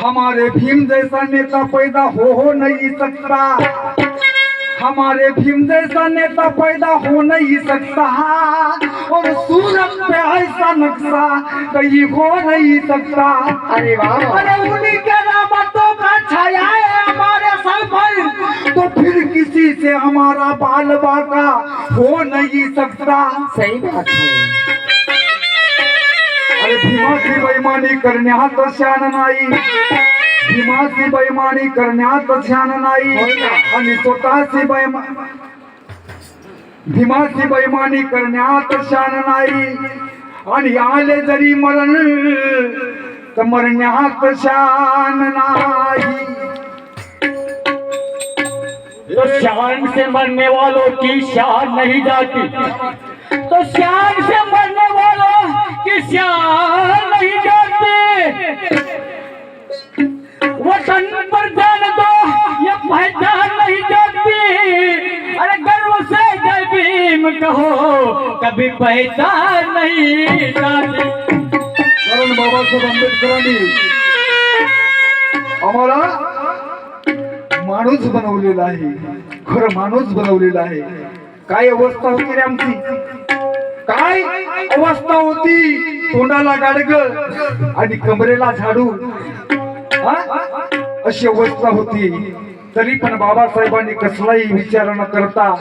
हमारे भीम जैसा नेता पैदा हो नहीं सकता, हमारे भीम जैसा नेता पैदा हो नहीं सकता, और सूरत पे ऐसा नक्शा कहीं हो नहीं सकता। अरे वाह, अरे उन्हीं के रामतों का छाया है हमारे सर पर, तो फिर किसी से हमारा बाल बाका हो नहीं सकता। सही बात है। अरे भीमाची बेईमानी करण्यात शान नाही, भीमाची बेईमानी करण्यात शान नाही, आणि स्वतःची भीमाची बेईमानी करण्यात शान नाही, आणि आले जरी मरण तर मरण्यात शान नाही। तो शान से मरने वालों की शान नहीं जाती, तो शान से मरने वालों की शान नहीं जाती। वतन पर जान दो ये पहचान नहीं जाती, अरे गर्व से जय भीम कहो कभी पहचान नहीं जाती। कारण बाबासाहेब आंबेडकरांनी आम्हाला माणूस बनवलेला आहे, खरं माणूस बनवलेला आहे। काय अवस्था होती रे आमची, काय अवस्था होती, तोंडाला गाडग आणि कमरेला झाडू, अशी अवस्था होती। तरी पण बाबासाहेबांनी कसलाही विचार न करता,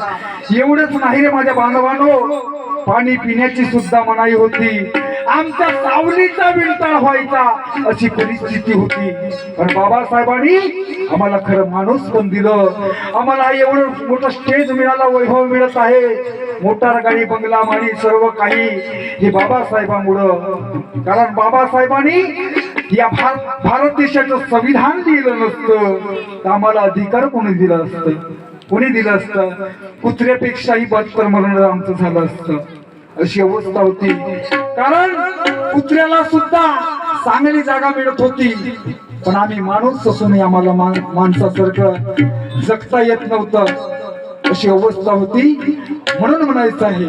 एवढंच नाही रे माझ्या बांधवांनो, पाणी पिण्याची सुद्धा मनाई होती, आमच्या सावलीचा विंटाळ व्हायचा अशी परिस्थिती होती। पण बाबासाहेबांनी आम्हाला खरं माणूस पण दिलं, आम्हाला एवढं मोठं स्टेज मिळाला, वैभव मिळत आहे, मोटार गाडी बंगला माडी सर्व काही हे बाबासाहेबांमुळं। कारण बाबासाहेबांनी या भारत देशाचं संविधान दिलं नसतं तर आम्हाला अधिकार कोणी दिलं असतं, कोणी दिलं असतं, कुत्र्यापेक्षाही बदतर मरण आमचं झालं असतं, अशी अवस्था होती। कारण कुत्र्याला सुद्धा चांगली जागा मिळत होती, पण आम्ही माणूस असूनही आम्हाला माणसासारखं जगता येत नव्हतं, अशी अवस्था होती। म्हणून म्हणायचं आहे,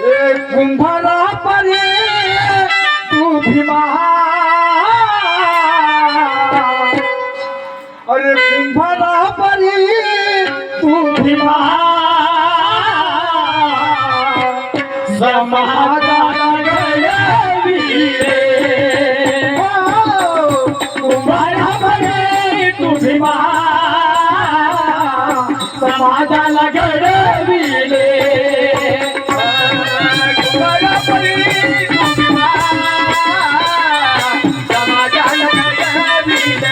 ए कुंभारा परे तू भीमा, अरे कुंभारा परी तू भीमा, समाधान घडविले, कुंभारा परी तू भीमा, समाधान घडविले, कुंभारा परी तू भीमा, समाधान घडविले,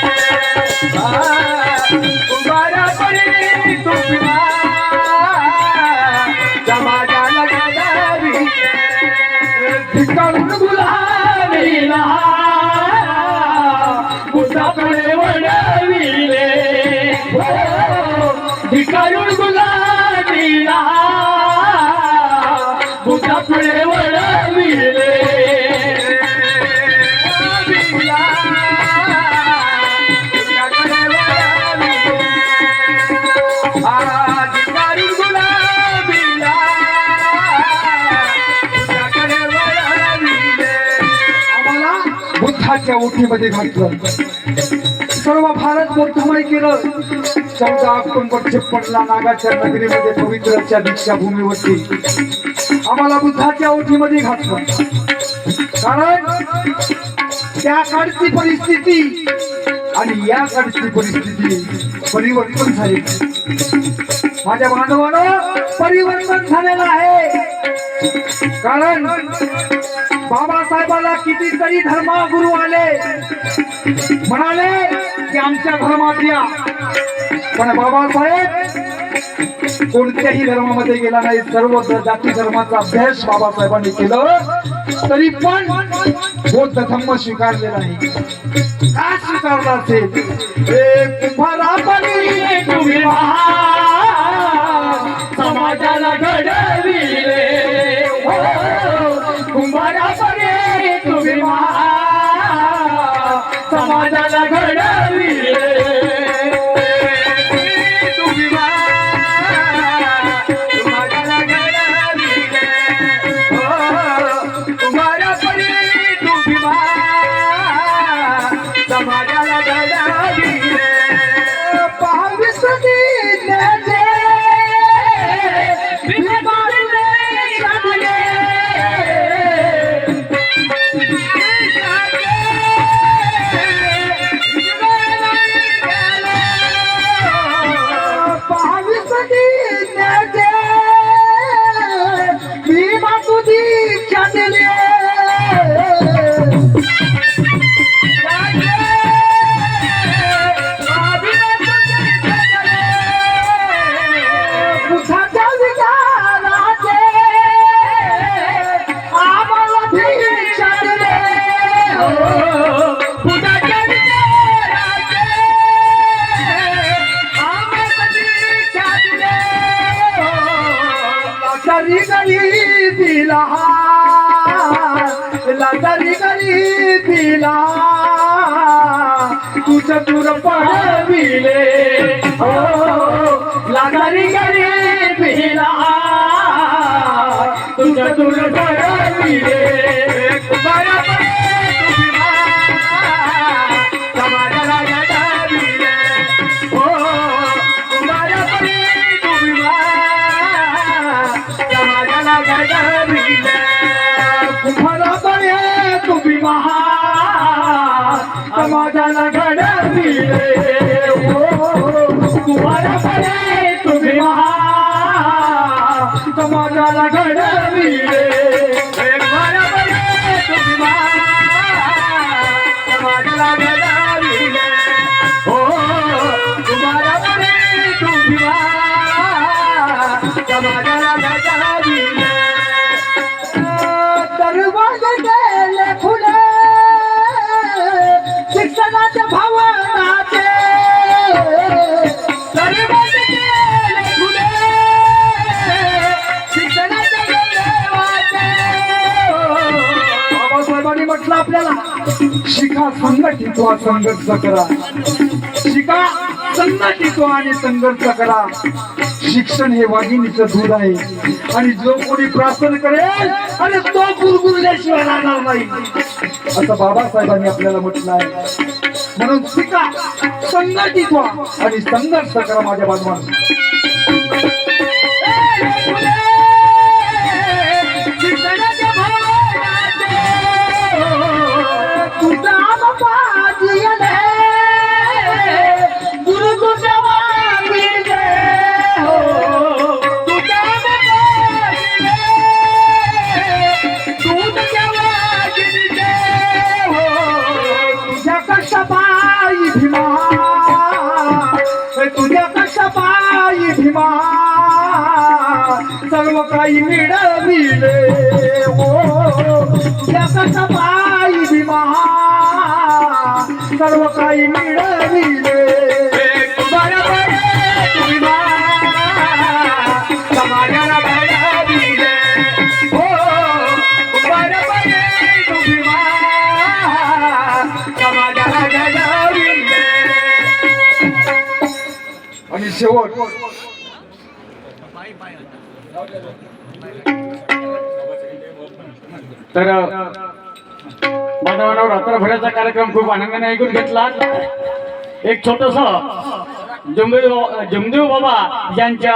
कुंभारा परी तू भीमा, समाधान घडविले, धिक्कारून गुलाबीला बुटाकडे वळविले, धिक्कारून गुलाबीला बुटाकडे वळविले, बुद्धाच्या ओठीमध्ये घातलं, सर्व भारत मोठमय केलं। 14 ऑक्टोबर 56 नागाच्या नगरीमध्ये पवित्रच्या दीक्षाभूमीवरती आम्हाला बुद्धाच्या ओठीमध्ये घातलं। कारण त्या काळची परिस्थिती आणि या काळची परिस्थिती परिवर्तन झाली। माझ्या बांधवांनो, परिवर्तन झालेलं आहे। कारण बाबासाहेबाला कितीतरी धर्मगुरू आले, म्हणाले की आमच्या धर्मात या, पण बाबासाहेब कोणत्याही धर्मामध्ये गेला नाही, सर्व जाती धर्माचा अभ्यास बाबासाहेबांनी केलं, तरी पण बौद्ध धर्म स्वीकारलेला नाही। का स्वीकारला असेल? समाजाला घडविले, कुंभारा परी तुम्ही समाजाला घडविले, तुम्ही समाजाला घडविले, कुंभारा परी तुम्ही फुटाच्या विचाराचे आम्ही कधी साधले. लाचारी गरीबीला लाचारी गरीबीला तुझं दूर पडविले. हो लाचारी गरीबीला तुझं दूर पडविले. समाजाला घडविले. हो समाजाला घडविले. कुंभारापणे तुम्ही महान समाजाला घडविले. कुंभारापणे तुम्ही महान समाजाला घडविले. कुंभारापणे तुम्ही महान समाजाला घडविले. हो कुंभारापणे तुम्ही महान समाजाला घडविले. दरवाजे गेले खुले शिक्षणाच्या भावनाचे. दरवाजे गेले खुले शिक्षणाचे देवाचे. बाबासाहेबांनी म्हटलं आपल्याला शिका संघटित व्हा संघर्ष करा. शिका संघटित व्हा आणि संघर्ष करा. शिक्षण हे वाघिणीचं दूध आहे आणि जो कोणी प्रार्थना करेल आणि तो गुरगुरल्याशिवाय राहणार नाही असं बाबासाहेबांनी आपल्याला म्हटलं आहे. म्हणून शिका संघटित व्हा आणि संघर्ष करा माझ्या बांधवांनो. शिक्षणाच्या भावनाचे तुझा बाबाजी आले, गुरु तुझ्या वाणीचे. हो तुझ्या वाणीचे. तू तुझ्या वाणीचे. हो तुझ्या कष्टपायी भीमा तुझ्या कष्टपायी भीमा सर्व काही मिळविले. हो तुझ्या कष्टपायी भीमा सर्व काही मिळविले. कुंभारापणे तुम्ही महान समाजाला घडविले. हो कुंभारापणे तुम्ही महान समाजाला घडविले. आणि शेवट तर बांधवांवर रात्रभराचा कार्यक्रम खूप आनंदाने ऐकून घेतला. एक छोटस जमदेव बाबा यांच्या